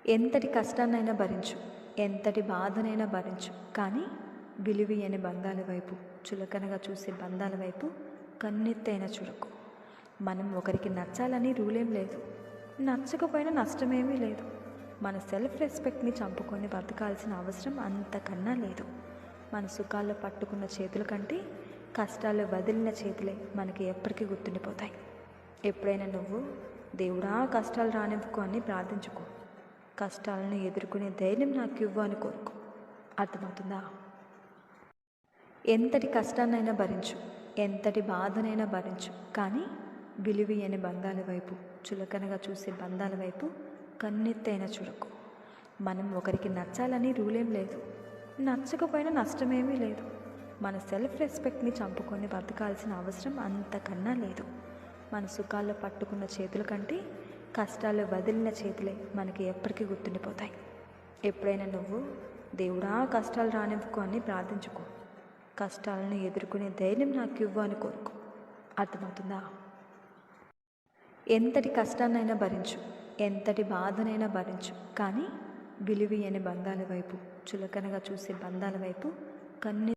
ఎంతటి కష్టాన్నైనా భరించు, ఎంతటి బాధనైనా భరించు, కానీ విలువీయని బంధాల వైపు, చులకనగా చూసే బంధాల వైపు కన్నెత్తైనా చూడకు. మనం ఒకరికి నచ్చాలని రూలేం లేదు, నచ్చకపోయినా నష్టమేమీ లేదు. మన సెల్ఫ్ రెస్పెక్ట్ని చంపుకొని బతకాల్సిన అవసరం అంతకన్నా లేదు. మన సుఖాల్లో పట్టుకున్న చేతుల కంటే కష్టాల్లో వదిలిన చేతులే మనకి ఎప్పటికీ గుర్తుండిపోతాయి. ఎప్పుడైనా నువ్వు దేవుడా కష్టాలు రానివ్వకు అని ప్రార్థించుకో. కష్టాలను ఎదుర్కొనే ధైర్యం నాకు ఇవ్వు అని కోరుకో. అర్థమవుతుందా? ఎంతటి కష్టాన్నైనా భరించు, ఎంతటి బాధనైనా భరించు, కానీ విలువీయని బంధాల వైపు, చులకనగా చూసే బంధాల వైపు కన్నెత్తైనా చూడకు. మనం ఒకరికి నచ్చాలని రూలేం లేదు, నచ్చకపోయినా నష్టమేమీ లేదు. మన సెల్ఫ్ రెస్పెక్ట్ని చంపుకొని బతకాల్సిన అవసరం అంతకన్నా లేదు. మన సుఖాల్లో పట్టుకున్న చేతుల కంటే కష్టాల్లో వదిలిన చేతులే మనకి ఎప్పటికీ గుర్తుండిపోతాయి. ఎప్పుడైనా నువ్వు దేవుడా కష్టాలు రానివ్వకు అని ప్రార్థించుకో. కష్టాలను ఎదుర్కొనే ధైర్యం నాకు ఇవ్వు అని కోరుకో. అర్థమవుతుందా? ఎంతటి కష్టాన్నైనా భరించు, ఎంతటి బాధనైనా భరించు, కానీ విలువీయని బంధాల వైపు, చులకనగా చూసే బంధాల వైపు